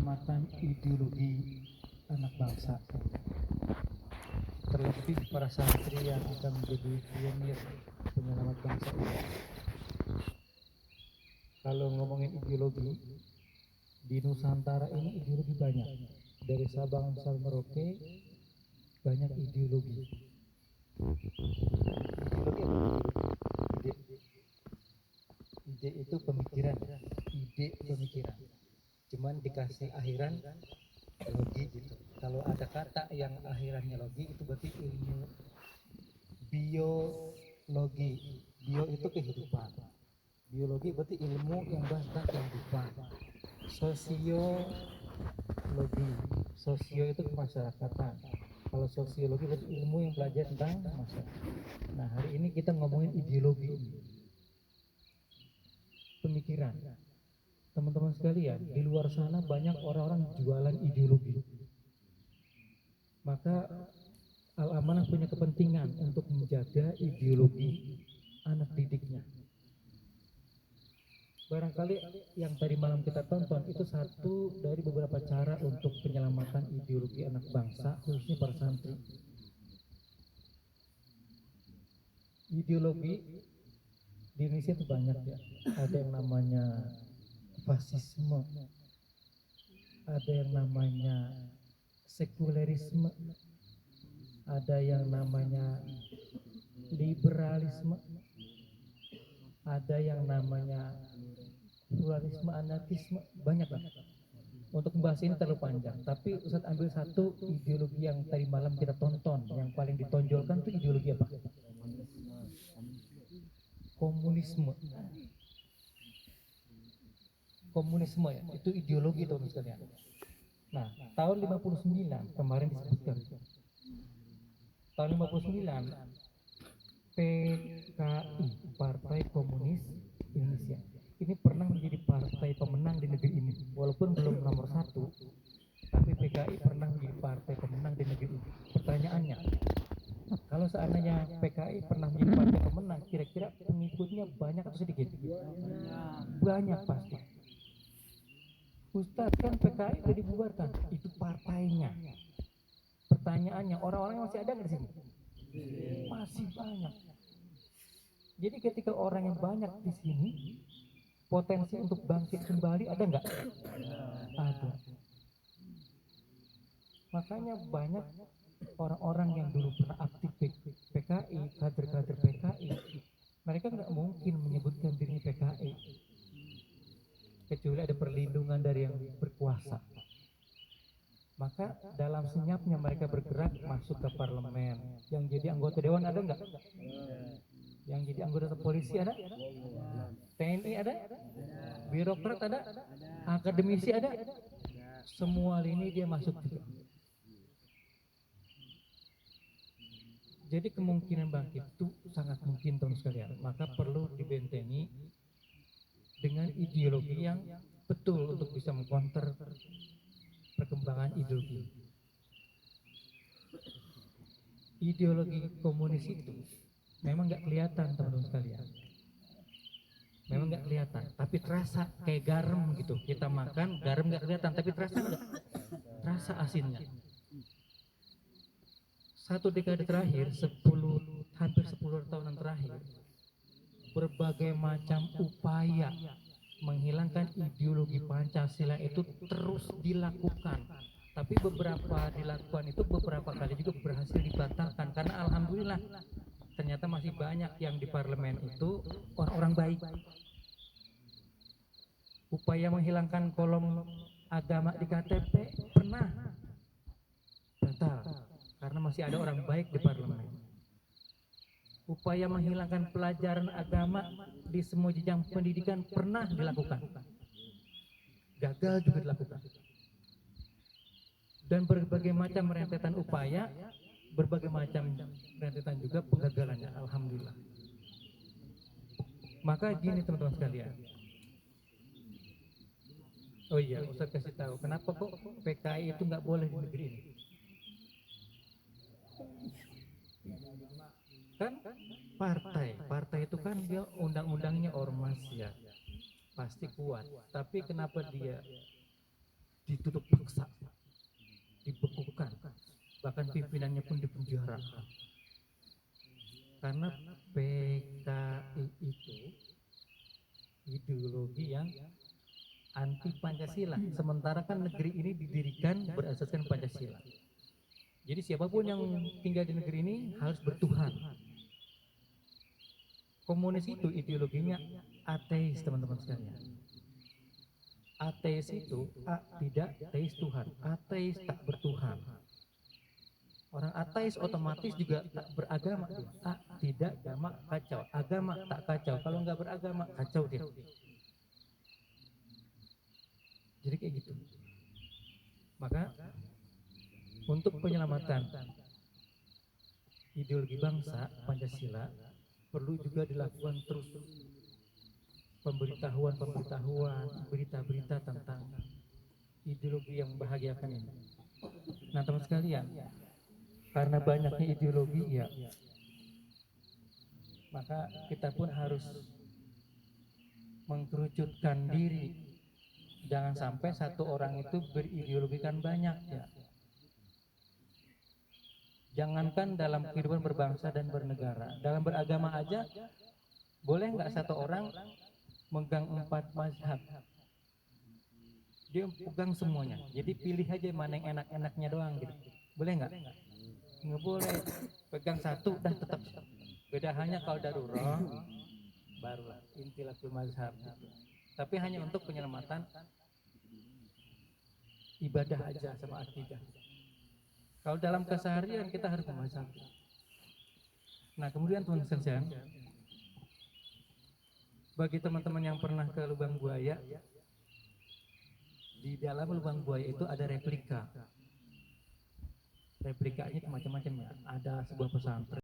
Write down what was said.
penyelamatan ideologi anak bangsa. Terlebih para santri yang akan menjadi pionir penyelamat bangsa ini. Kalau ngomongin ideologi, di Nusantara ini ideologi banyak. Dari Sabang sampai Merauke banyak ideologi. Ideologi apa? Ide. Ide itu pemikiran. Ide pemikiran. Cuman dikasih akhiran logi gitu. Kalau ada kata yang akhirannya logi itu berarti ilmu biologi. Bio itu kehidupan. Biologi berarti ilmu yang bahas tentang kehidupan. Sosiologi. Sosio itu kemasyarakatan. Kalau sosiologi berarti ilmu yang belajar tentang masyarakat. Nah, hari ini kita ngomongin ideologi. Pemikiran. Teman-teman sekalian, di luar sana banyak orang-orang jualan ideologi. Maka Al-Amanah punya kepentingan untuk menjaga ideologi anak didiknya. Barangkali yang tadi malam kita tonton itu satu dari beberapa cara untuk penyelamatan ideologi anak bangsa, khususnya para santri. Ideologi di Indonesia itu banyak ya. Ada yang namanya fasisme, ada yang namanya sekulerisme, ada yang namanya liberalisme, ada yang namanya pluralisme, anarkisme, banyak lah. Untuk membahas ini terlalu panjang, tapi Ustadz ambil satu ideologi yang tadi malam kita tonton, yang paling ditonjolkan itu ideologi apa? Komunisme. Komunisme ya, itu ideologi teman sekalian. Nah, tahun 59 kemarin disebutkan. Tahun 59 PKI, Partai Komunis Indonesia, ini pernah menjadi partai pemenang di negeri ini. Walaupun belum nomor satu, tapi PKI pernah menjadi partai pemenang di negeri ini. Pertanyaannya, kalau seandainya PKI pernah menjadi partai pemenang, kira-kira pengikutnya banyak atau sedikit? Banyak pasti. Ustadz, kan PKI sudah dibubarkan, itu partainya. Pertanyaannya, orang-orang masih ada nggak di sini? Masih banyak. Jadi ketika orang yang banyak di sini, potensi untuk bangkit kembali ada nggak? Ada. Makanya banyak orang-orang yang dulu pernah aktif PKI, kader-kader PKI, mereka nggak mungkin menyebutkan dirinya PKI, kecuali ada perlindungan dari yang berkuasa. Maka dalam senyapnya mereka bergerak masuk ke parlemen. Yang jadi anggota dewan ada nggak? Yang jadi anggota polisi ada? TNI ada? Birokrat ada? Akademisi ada? Semua lini dia masuk juga. Jadi kemungkinan bangkit itu sangat mungkin teman sekalian. Maka perlu dibentengi dengan ideologi yang betul untuk bisa mengcounter perkembangan ideologi. Ideologi komunis itu memang nggak kelihatan teman-teman sekalian. Memang nggak kelihatan, tapi terasa kayak garam gitu. Kita makan garam nggak kelihatan, tapi terasa nggak? Terasa asinnya. Satu dekade terakhir, hampir 10 tahunan terakhir, berbagai macam upaya menghilangkan ideologi Pancasila itu terus dilakukan. Tapi beberapa dilakukan itu beberapa kali juga berhasil dibatalkan, karena alhamdulillah ternyata masih banyak yang di parlemen itu orang-orang baik. Upaya menghilangkan kolom agama di KTP pernah batal karena masih ada orang baik di parlemen. Upaya menghilangkan pelajaran agama di semua jenjang pendidikan pernah dilakukan, gagal juga dilakukan. Dan berbagai macam rentetan upaya, berbagai macam rentetan juga penggagalannya, alhamdulillah. Maka gini teman-teman sekalian. Oh iya, Ustaz kasih tahu, kenapa kok PKI itu nggak boleh di negeri ini? Kan partai itu kan dia undang-undangnya ormas ya, pasti kuat. Tapi kenapa dia ditutup bahkan pimpinannya pun dipenjara. Karena PKI itu ideologi yang anti Pancasila, sementara kan negeri ini didirikan berasaskan Pancasila. Jadi siapapun yang tinggal di negeri ini harus bertuhan. Komunis itu ideologinya ateis, teman-teman sekalian. Ateis itu tidak teis Tuhan, ateis tak bertuhan. Orang ateis otomatis juga tak beragama, tidak agama kacau, agama tak kacau. Kalau nggak beragama kacau dia. Jadi kayak gitu. Maka untuk penyelamatan ideologi bangsa Pancasila perlu juga dilakukan terus pemberitahuan, berita-berita tentang ideologi yang membahagiakan ini. Nah, teman sekalian, karena banyaknya ideologi ya, maka kita pun harus mengkerucutkan diri. Jangan sampai satu orang itu berideologikan banyak ya. Jangankan dalam kehidupan berbangsa dan bernegara, dalam beragama aja boleh nggak satu orang megang 4 mazhab? Dia pegang semuanya. Jadi pilih aja mana yang enak-enaknya doang gitu. Boleh nggak? Nggak boleh. Pegang satu dah tetap. Beda hanya kalau darurat barulah intilakul mazhab gitu. Tapi hanya untuk penyelamatan ibadah aja sama akidah. Kalau dalam keseharian kita harus memahami. Nah, kemudian teman-teman sekalian, bagi teman-teman yang pernah ke Lubang Buaya, di dalam Lubang Buaya itu ada replika. Replikanya macam-macam ya. Ada sebuah pesantren.